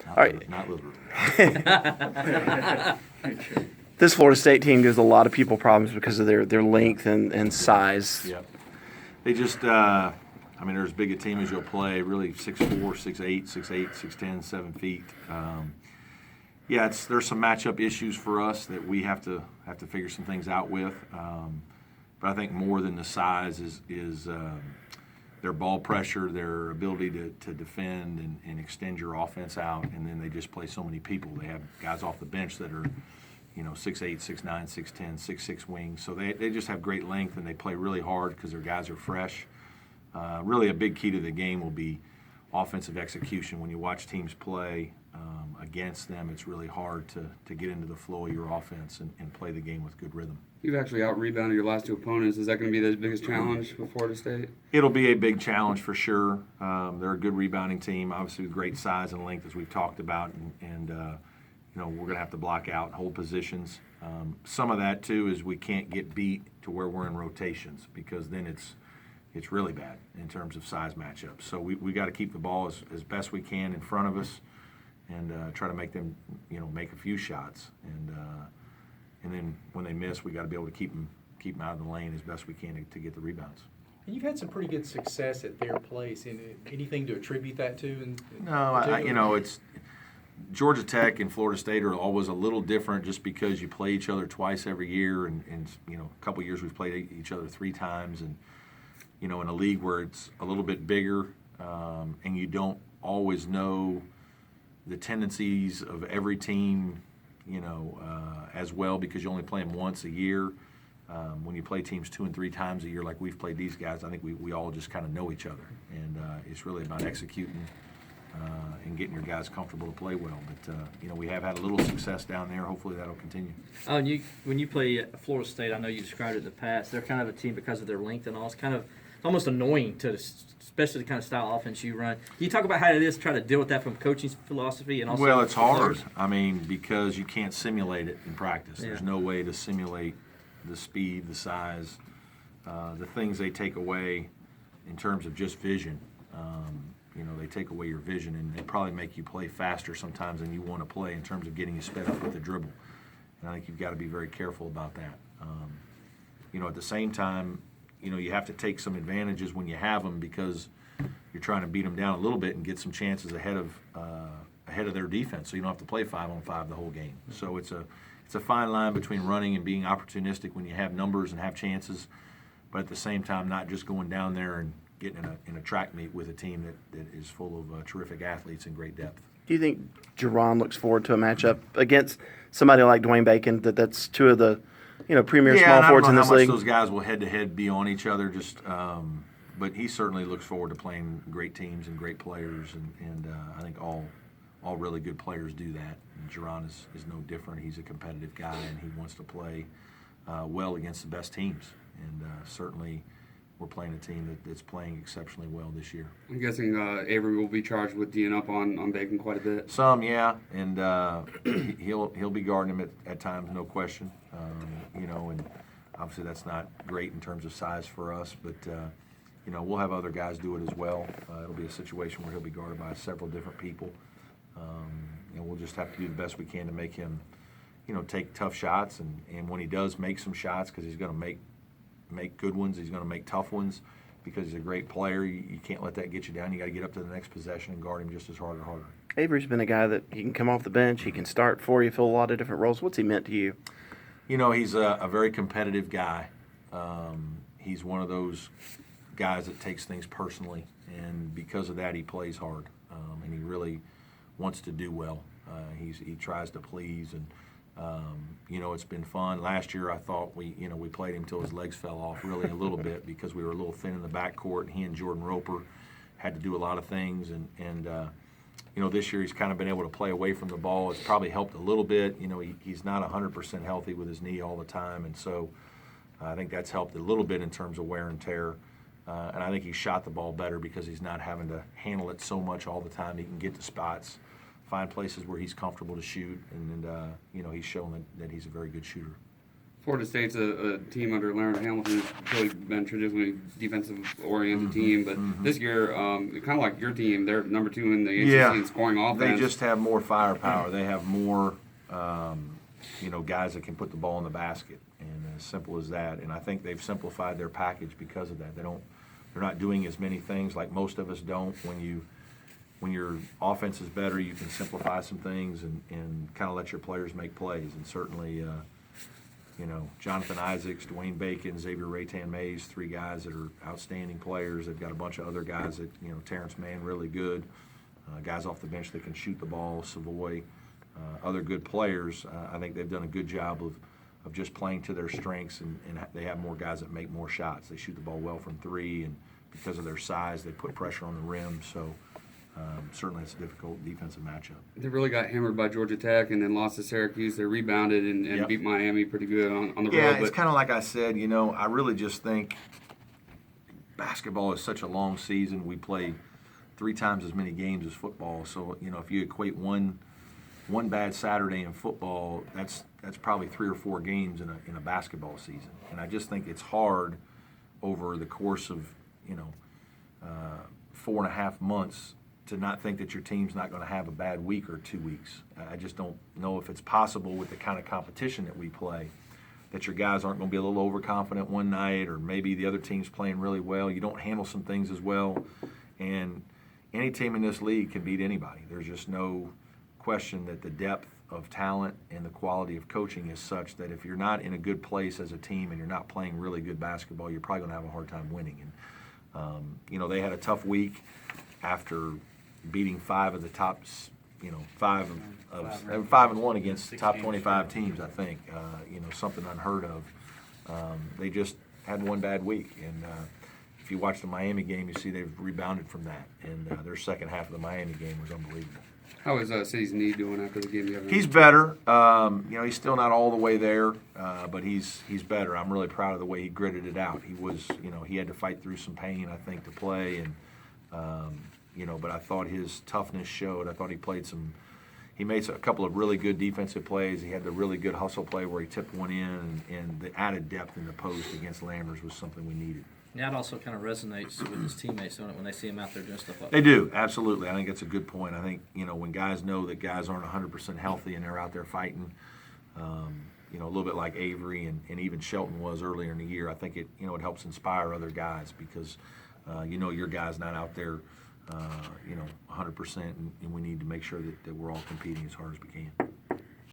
Not All right. Not literally. This Florida State team gives a lot of people problems because of their length and size. Yep. They just, they're as big a team as you'll play, really 6'4", 6'8", 6'8", 6'10", 7 feet. There's some matchup issues for us that we have to figure some things out with. But I think more than the size is their ball pressure, their ability to defend and extend your offense out, and then they just play so many people. They have guys off the bench that are, 6'8", 6'9", 6'10", 6'6" wings. So they just have great length, and they play really hard because their guys are fresh. Really a big key to the game will be offensive execution. When you watch teams play against them, it's really hard to get into the flow of your offense and play the game with good rhythm. You've actually out-rebounded your last two opponents. Is that going to be the biggest challenge for Florida State? It'll be a big challenge for sure. They're a good rebounding team, obviously with great size and length, as we've talked about, and we're going to have to block out and hold positions. Some of that, too, is we can't get beat to where we're in rotations, because then it's really bad in terms of size matchups. So we got to keep the ball as best we can in front of us and try to make them, make a few shots. And then when they miss, we got to be able to keep them out of the lane as best we can to get the rebounds. And you've had some pretty good success at their place. Anything to attribute that to? No, it's Georgia Tech and Florida State are always a little different just because you play each other twice every year, and a couple of years we've played each other 3 times, and in a league where it's a little bit bigger, and you don't always know the tendencies of every team, as well, because you only play them once a year. When you play teams 2 and 3 times a year like we've played these guys, I think we all just kind of know each other, and it's really about executing and getting your guys comfortable to play well. But we have had a little success down there. Hopefully that'll continue. And when you play at Florida State, I know you described it in the past, they're kind of a team because of their length and all. It's kind of almost annoying especially the kind of style offense you run. Can you talk about how it is to try to deal with that from coaching philosophy and also? Well, it's hard. Players? Because you can't simulate it in practice. Yeah. There's no way to simulate the speed, the size, the things they take away in terms of just vision. They take away your vision, and they probably make you play faster sometimes than you want to play in terms of getting you sped up with the dribble. And I think you've got to be very careful about that. At the same time, you have to take some advantages when you have them, because you're trying to beat them down a little bit and get some chances ahead of their defense, so you don't have to play 5-on-5 the whole game. So it's a fine line between running and being opportunistic when you have numbers and have chances, but at the same time not just going down there and getting in a track meet with a team that is full of terrific athletes and great depth. Do you think Jerron looks forward to a matchup against somebody like Dwayne Bacon? That's two of the premier small forwards in this league. I don't know how much those guys will head-to-head be on each other. But he certainly looks forward to playing great teams and great players, and I think all really good players do that. And Jerron is no different. He's a competitive guy, and he wants to play well against the best teams. And certainly we're playing a team that's playing exceptionally well this year. I'm guessing Avery will be charged with D'ing up on Bacon quite a bit. Some, yeah, and he'll be guarding him at times, no question. And obviously that's not great in terms of size for us, but we'll have other guys do it as well. It'll be a situation where he'll be guarded by several different people, and we'll just have to do the best we can to make him, take tough shots, and when he does make some shots, because he's going to make good ones, he's going to make tough ones, because he's a great player. You can't let that get you down. You got to get up to the next possession and guard him just as hard or harder. Avery's been a guy that he can come off the bench, he can start for you, fill a lot of different roles. What's he meant to you? He's a very competitive guy. He's one of those guys that takes things personally, and because of that, he plays hard, and he really wants to do well. He tries to please, and it's been fun. Last year, I thought we played him until his legs fell off really a little bit, because we were a little thin in the backcourt, and he and Jordan Roper had to do a lot of things, and this year he's kind of been able to play away from the ball. It's probably helped a little bit. He's not 100% healthy with his knee all the time, and so I think that's helped a little bit in terms of wear and tear. And I think he shot the ball better because he's not having to handle it so much all the time. He can get to spots, find places where he's comfortable to shoot, and he's shown that he's a very good shooter. Florida State's a team under Larry Hamilton who's really been traditionally defensive-oriented team, but this year, kind of like your team, they're number 2 in the ACC in scoring offense. They just have more firepower. They have more, guys that can put the ball in the basket, and as simple as that. And I think they've simplified their package because of that. They're not doing as many things like most of us don't. When your offense is better, you can simplify some things and kind of let your players make plays. And certainly, Jonathan Isaacs, Dwayne Bacon, Xavier Raytan-Mays, 3 guys that are outstanding players. They've got a bunch of other guys that, Terrence Mann, really good. Guys off the bench that can shoot the ball, Savoy, other good players. I think they've done a good job of just playing to their strengths, and they have more guys that make more shots. They shoot the ball well from 3, and because of their size, they put pressure on the rim. So certainly it's a difficult defensive matchup. They really got hammered by Georgia Tech and then lost to Syracuse. They rebounded and beat Miami pretty good on the road. Yeah, it's kind of like I said, I really just think basketball is such a long season. We play 3 times as many games as football. So, if you equate one bad Saturday in football, that's probably 3 or 4 games in a basketball season. And I just think it's hard over the course of, 4.5 months to not think that your team's not going to have a bad week or 2 weeks. I just don't know if it's possible with the kind of competition that we play, that your guys aren't going to be a little overconfident one night, or maybe the other team's playing really well. You don't handle some things as well. And any team in this league can beat anybody. There's just no question that the depth of talent and the quality of coaching is such that if you're not in a good place as a team and you're not playing really good basketball, you're probably going to have a hard time winning. And, they had a tough week after beating 5 of the top, 5-1 against the top 25 teams, I think. Something unheard of. They just had one bad week, and if you watch the Miami game, you see they've rebounded from that, and their second half of the Miami game was unbelievable. How is City's knee doing after the game? He's better. He's still not all the way there, but he's better. I'm really proud of the way he gritted it out. He was, he had to fight through some pain, I think, to play, and but I thought his toughness showed. I thought he made a couple of really good defensive plays. He had the really good hustle play where he tipped one in, and the added depth in the post against Lammers was something we needed. That also kind of resonates with his teammates, don't it, when they see him out there doing stuff like that? They do, absolutely. I think that's a good point. I think, when guys know that guys aren't 100% healthy and they're out there fighting, a little bit like Avery and even Shelton was earlier in the year, I think it helps inspire other guys because, your guy's not out there, 100%, and we need to make sure that we're all competing as hard as we can.